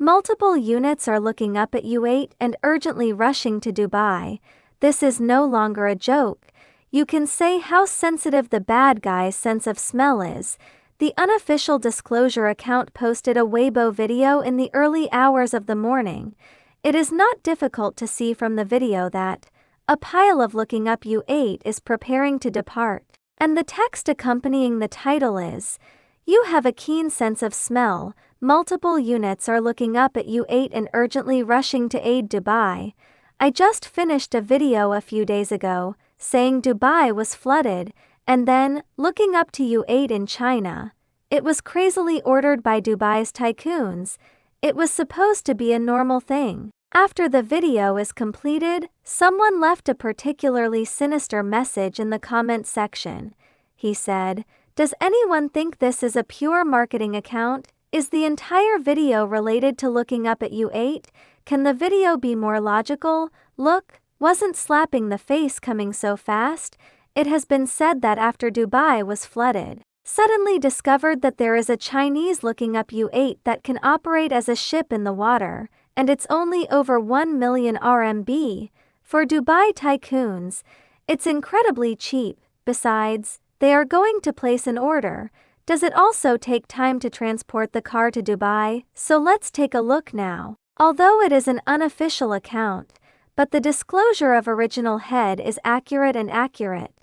Multiple units are looking up at U8 and urgently rushing to Dubai. This is no longer a joke. You can say how sensitive the bad guy's sense of smell is. The unofficial disclosure account posted a Weibo video in the early hours of the morning. It is not difficult to see from the video that a pile of looking up U8 is preparing to depart. And the text accompanying the title is, "You have a keen sense of smell. Multiple units are looking up at U8 and urgently rushing to aid Dubai." I just finished a video a few days ago saying Dubai was flooded, and then looking up to U8 in China. It was crazily ordered by Dubai's tycoons. It was supposed to be a normal thing. After the video is completed, someone left a particularly sinister message in the comment section. He said, "Does anyone think this is a pure marketing account? Is the entire video related to looking up at U8? Can the video be more logical? Look, wasn't slapping the face coming so fast? It has been said that after Dubai was flooded, suddenly discovered that there is a Chinese looking up U8 that can operate as a ship in the water, and it's only over 1 million RMB. For Dubai tycoons, it's incredibly cheap. Besides, they are going to place an order. Does it also take time to transport the car to Dubai? So let's take a look now. Although it is an unofficial account, but the disclosure of original head is accurate and accurate.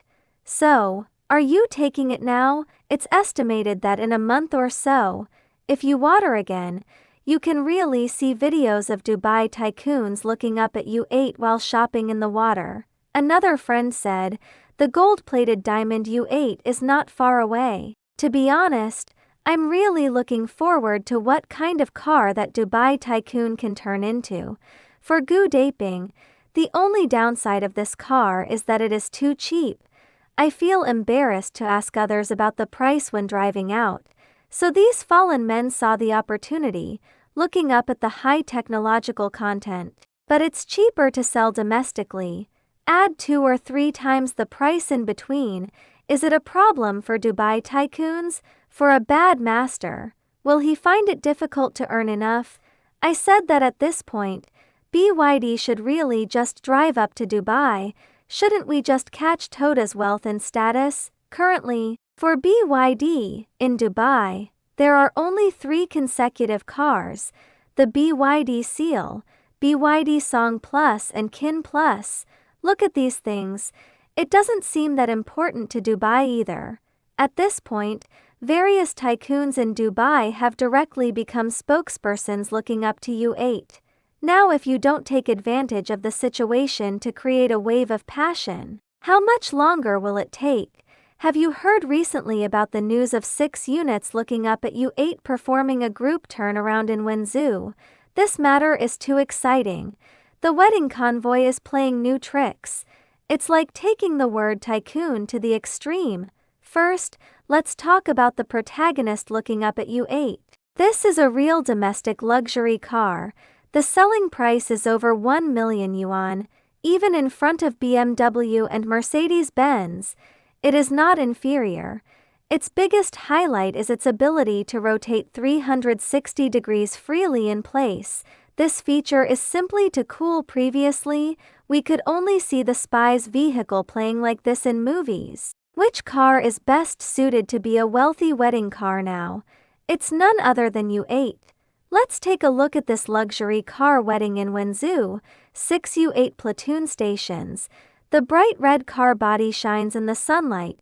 So, are you taking it now? It's estimated that in a month or so, if you water again, you can really see videos of Dubai tycoons looking up at U8 while shopping in the water. Another friend said, "The gold-plated diamond U8 is not far away." To be honest, I'm really looking forward to what kind of car that Dubai tycoon can turn into. For goo-daping, the only downside of this car is that it is too cheap. I feel embarrassed to ask others about the price when driving out. So these fallen men saw the opportunity, looking up at the high technological content. But it's cheaper to sell domestically. Add 2 or 3 times the price in between. Is it a problem for Dubai tycoons? For a bad master, will he find it difficult to earn enough? I said that at this point, BYD should really just drive up to Dubai. Shouldn't we just catch Toda's wealth and status? Currently, for BYD, in Dubai, there are only 3 consecutive cars: the BYD Seal, BYD Song Plus and Kin Plus. Look at these things. It doesn't seem that important to Dubai either. At this point, various tycoons in Dubai have directly become spokespersons looking up to U8. Now if you don't take advantage of the situation to create a wave of passion, how much longer will it take? Have you heard recently about the news of 6 units looking up at U8 performing a group turnaround in Wenzhou? This matter is too exciting. The wedding convoy is playing new tricks. It's like taking the word tycoon to the extreme. First, let's talk about the protagonist looking up at U8. This is a real domestic luxury car. The selling price is over 1 million yuan, even in front of BMW and Mercedes-Benz. It is not inferior. Its biggest highlight is its ability to rotate 360 degrees freely in place. This feature is simply too cool. Previously, we could only see the spy's vehicle playing like this in movies. Which car is best suited to be a wealthy wedding car now? It's none other than U8. Let's take a look at this luxury car wedding in Wenzhou. 6 U8 platoon stations. The bright red car body shines in the sunlight.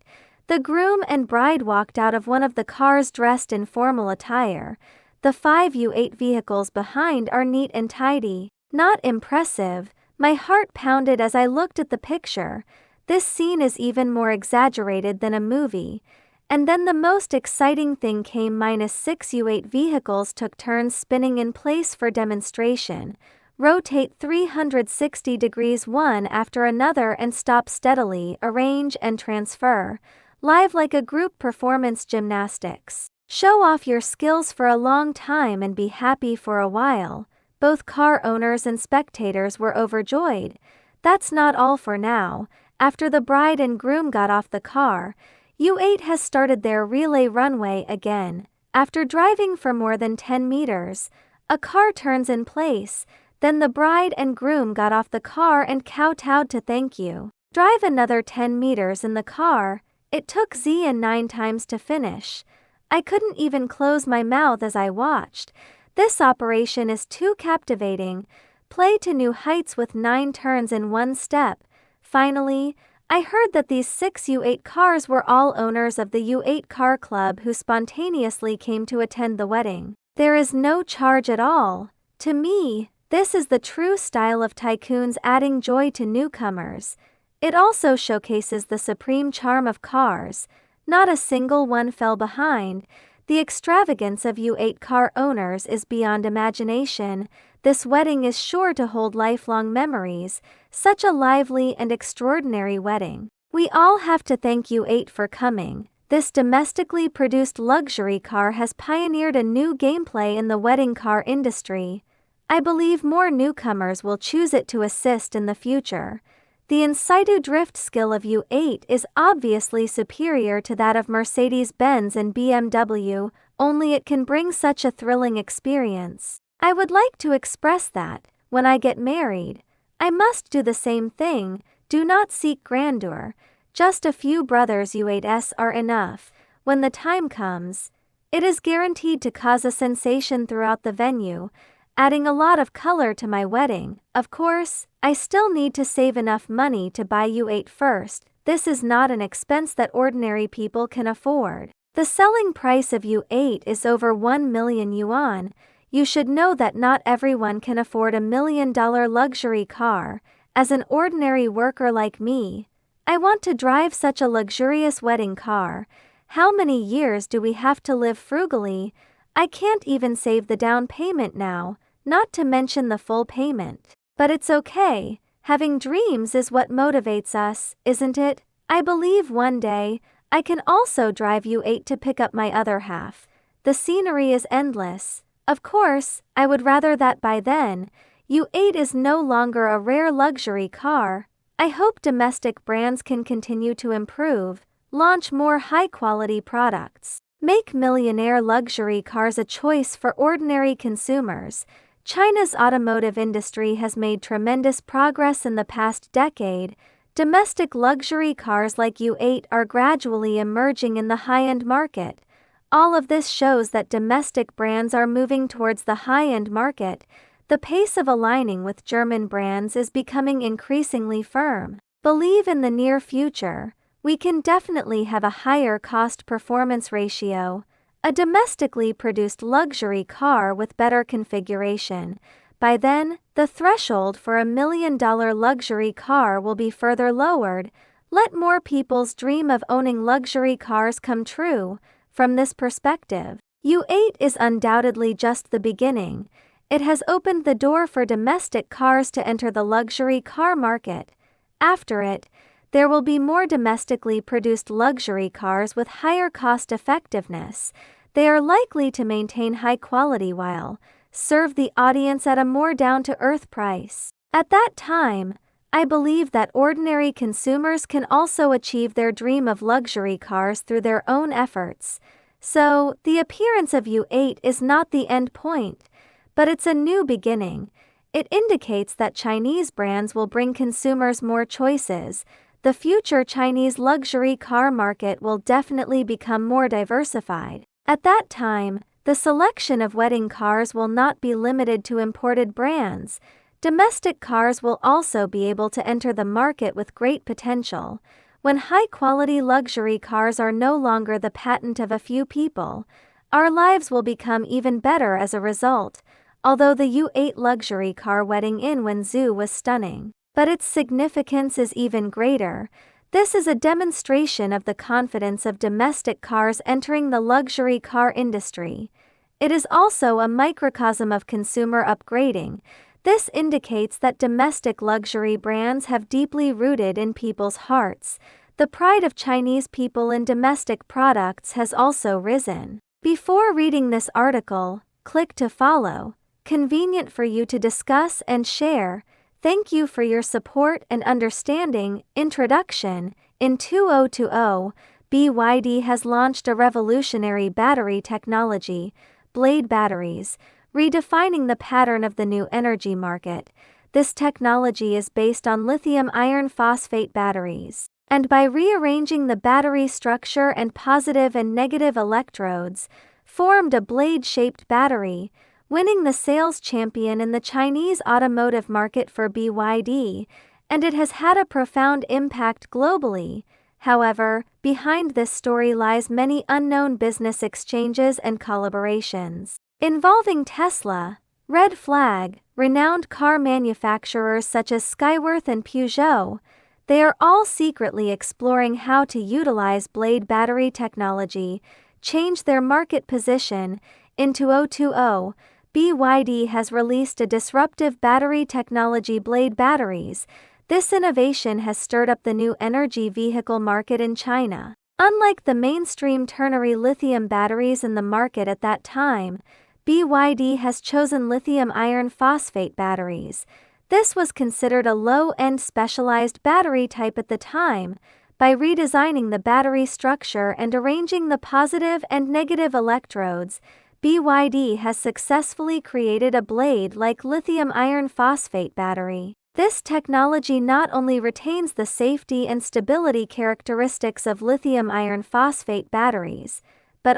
The groom and bride walked out of one of the cars dressed in formal attire. The 5 U8 vehicles behind are neat and tidy. Not impressive. My heart pounded as I looked at the picture. This scene is even more exaggerated than a movie. And then the most exciting thing came. -6 U8 vehicles took turns spinning in place for demonstration. Rotate 360 degrees one after another and stop steadily, arrange and transfer. Live like a group performance gymnastics. Show off your skills for a long time and be happy for a while. Both car owners and spectators were overjoyed. That's not all for now. After the bride and groom got off the car, U8 has started their relay runway again. After driving for more than 10 meters, A car turns in place, then the bride and groom got off the car and kowtowed to thank you. Drive another 10 meters in the car. It took Zian 9 times to finish. I couldn't even close my mouth as I watched. This operation is too captivating. Play to new heights with 9 turns in one step. Finally, I heard that these 6 U8 cars were all owners of the U8 car club who spontaneously came to attend the wedding. There is no charge at all. To me, this is the true style of tycoons adding joy to newcomers. It also showcases the supreme charm of cars. Not a single one fell behind. The extravagance of U8 car owners is beyond imagination. This wedding is sure to hold lifelong memories. Such a lively and extraordinary wedding. We all have to thank U8 for coming. This domestically produced luxury car has pioneered a new gameplay in the wedding car industry. I believe more newcomers will choose it to assist in the future. The in-situ drift skill of U8 is obviously superior to that of Mercedes-Benz and BMW, only it can bring such a thrilling experience. I would like to express that, when I get married, I must do the same thing. Do not seek grandeur. Just a few brothers U8s are enough. When the time comes, it is guaranteed to cause a sensation throughout the venue, adding a lot of color to my wedding. Of course, I still need to save enough money to buy U8 first. This is not an expense that ordinary people can afford. The selling price of U8 is over 1 million yuan. You should know that not everyone can afford a $1 million luxury car. As an ordinary worker like me, I want to drive such a luxurious wedding car. How many years do we have to live frugally? I can't even save the down payment now, not to mention the full payment. But it's okay. Having dreams is what motivates us, isn't it? I believe one day, I can also drive U8 to pick up my other half. The scenery is endless. Of course, I would rather that by then. U8 is no longer a rare luxury car. I hope domestic brands can continue to improve, launch more high-quality products, make millionaire luxury cars a choice for ordinary consumers. China's automotive industry has made tremendous progress in the past decade. Domestic luxury cars like U8 are gradually emerging in the high-end market. All of this shows that domestic brands are moving towards the high-end market. The pace of aligning with German brands is becoming increasingly firm. Believe in the near future, we can definitely have a higher cost-performance ratio. A domestically produced luxury car with better configuration. By then, the threshold for a $1 million luxury car will be further lowered. Let more people's dream of owning luxury cars come true. From this perspective, U8 is undoubtedly just the beginning. It has opened the door for domestic cars to enter the luxury car market. After it, there will be more domestically produced luxury cars with higher cost-effectiveness. They are likely to maintain high quality while serve the audience at a more down-to-earth price. At that time, I believe that ordinary consumers can also achieve their dream of luxury cars through their own efforts. So, the appearance of U8 is not the end point, but it's a new beginning. It indicates that Chinese brands will bring consumers more choices. The future Chinese luxury car market will definitely become more diversified. At that time, the selection of wedding cars will not be limited to imported brands. Domestic cars will also be able to enter the market with great potential. When high-quality luxury cars are no longer the patent of a few people, our lives will become even better as a result. Although the U8 luxury car wedding in Wenzhou was stunning, but its significance is even greater. This is a demonstration of the confidence of domestic cars entering the luxury car industry. It is also a microcosm of consumer upgrading. This indicates that domestic luxury brands have deeply rooted in people's hearts. The pride of Chinese people in domestic products has also risen. Before reading this article, click to follow. Convenient for you to discuss and share. Thank you for your support and understanding. Introduction. In 2020, BYD has launched a revolutionary battery technology, Blade batteries. redefining the pattern of the new energy market. This technology is based on lithium iron phosphate batteries, and by rearranging the battery structure and positive and negative electrodes, formed a blade-shaped battery, winning the sales champion in the Chinese automotive market for BYD, and it has had a profound impact globally. However, behind this story lies many unknown business exchanges and collaborations involving Tesla, Red Flag, renowned car manufacturers such as Skyworth and Peugeot. They are all secretly exploring how to utilize blade battery technology, change their market position. Into 2020, BYD has released a disruptive battery technology, blade batteries. This innovation has stirred up the new energy vehicle market in China. Unlike the mainstream ternary lithium batteries in the market at that time, BYD has chosen lithium iron phosphate batteries. This was considered a low-end specialized battery type at the time. By redesigning the battery structure and arranging the positive and negative electrodes, BYD has successfully created a blade-like lithium iron phosphate battery. This technology not only retains the safety and stability characteristics of lithium iron phosphate batteries, but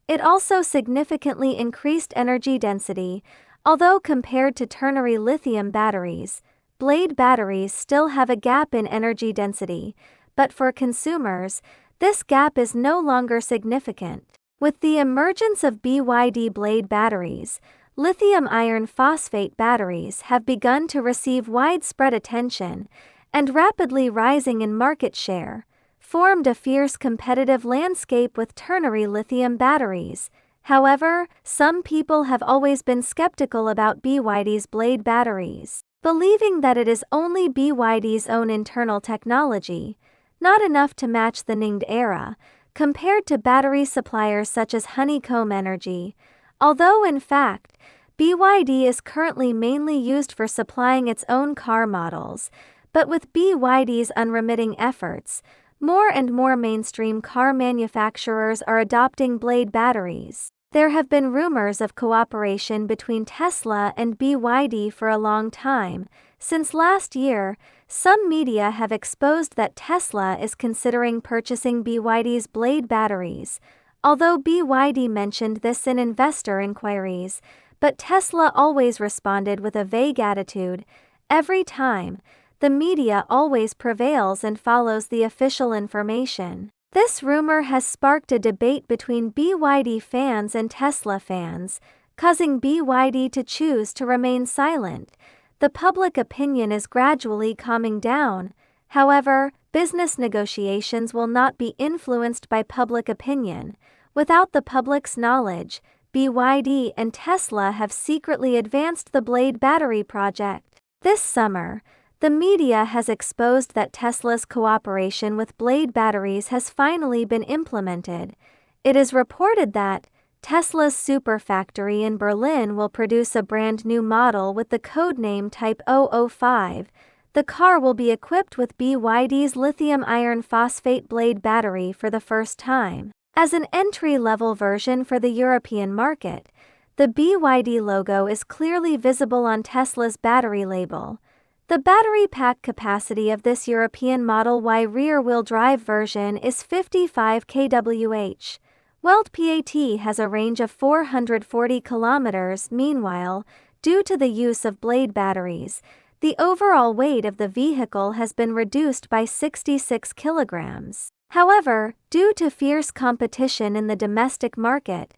it also significantly increased energy density. Although compared to ternary lithium batteries, blade batteries still have a gap in energy density, but for consumers, this gap is no longer significant. With the emergence of BYD blade batteries, lithium iron phosphate batteries have begun to receive widespread attention, and rapidly rising in market share, formed a fierce competitive landscape with ternary lithium batteries. However, some people have always been skeptical about BYD's blade batteries, believing that it is only BYD's own internal technology, not enough to match the Ningde era, compared to battery suppliers such as Honeycomb Energy. Although in fact, BYD is currently mainly used for supplying its own car models, but with BYD's unremitting efforts, more and more mainstream car manufacturers are adopting blade batteries. There have been rumors of cooperation between Tesla and BYD for a long time. Since last year, some media have exposed that Tesla is considering purchasing BYD's blade batteries, although BYD mentioned this in investor inquiries, but Tesla always responded with a vague attitude. Every time, the media always prevails and follows the official information. This rumor has sparked a debate between BYD fans and Tesla fans, causing BYD to choose to remain silent. The public opinion is gradually calming down. However, business negotiations will not be influenced by public opinion. Without the public's knowledge, BYD and Tesla have secretly advanced the blade battery project. This summer, the media has exposed that Tesla's cooperation with blade batteries has finally been implemented. It is reported that Tesla's Superfactory in Berlin will produce a brand new model with the codename Type 005. The car will be equipped with BYD's lithium iron phosphate blade battery for the first time. As an entry-level version for the European market, the BYD logo is clearly visible on Tesla's battery label. The battery pack capacity of this European Model Y rear-wheel drive version is 55 kWh. WLTP has a range of 440 kilometers. Meanwhile, due to the use of blade batteries, the overall weight of the vehicle has been reduced by 66 kilograms. However, due to fierce competition in the domestic market,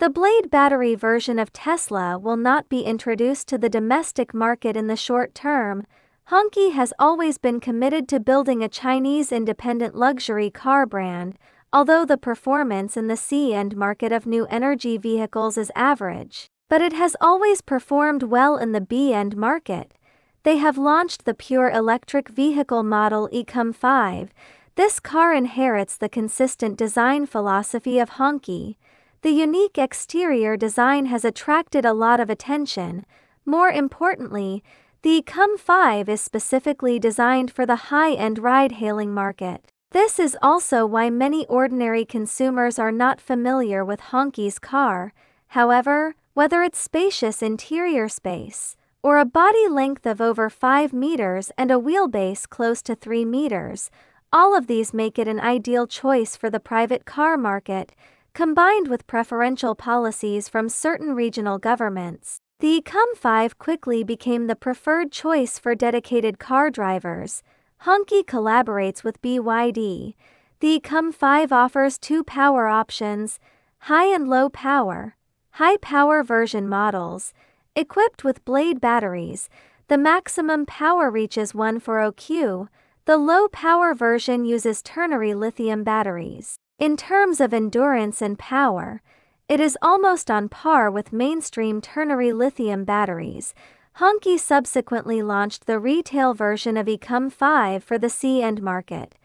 the blade battery version of Tesla will not be introduced to the domestic market in the short term. Honki has always been committed to building a Chinese independent luxury car brand, although the performance in the C-end market of new energy vehicles is average, but it has always performed well in the B-end market. They have launched the pure electric vehicle model ECOM5. This car inherits the consistent design philosophy of Honki. The unique exterior design has attracted a lot of attention. More importantly, the ECOM5 is specifically designed for the high-end ride-hailing market. This is also why many ordinary consumers are not familiar with Honki's car. However, whether it's spacious interior space, or a body length of over 5 meters and a wheelbase close to 3 meters, all of these make it an ideal choice for the private car market, combined with preferential policies from certain regional governments. The ECUM5 quickly became the preferred choice for dedicated car drivers. Honky collaborates with BYD. The ECUM5 offers two power options, high and low power. High power version models, equipped with blade batteries, the maximum power reaches 140 kW. The low power version uses ternary lithium batteries. In terms of endurance and power, it is almost on par with mainstream ternary lithium batteries. Honky subsequently launched the retail version of ECUM5 for the C-end market.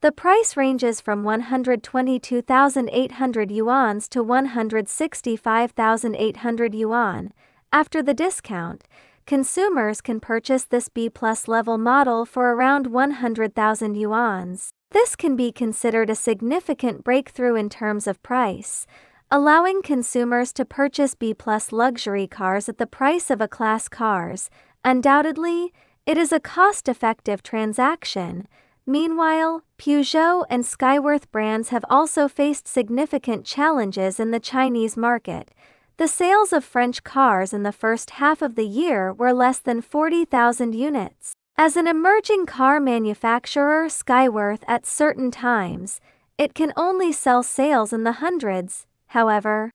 The price ranges from 122,800 yuan to 165,800 yuan. After the discount, consumers can purchase this B-plus level model for around 100,000 yuan. This can be considered a significant breakthrough in terms of price, allowing consumers to purchase B-plus luxury cars at the price of A-class cars. Undoubtedly, it is a cost-effective transaction. Meanwhile, Peugeot and Skyworth brands have also faced significant challenges in the Chinese market. The sales of French cars in the first half of the year were less than 40,000 units. As an emerging car manufacturer, Skyworth at certain times, it can only sell sales in the hundreds. However,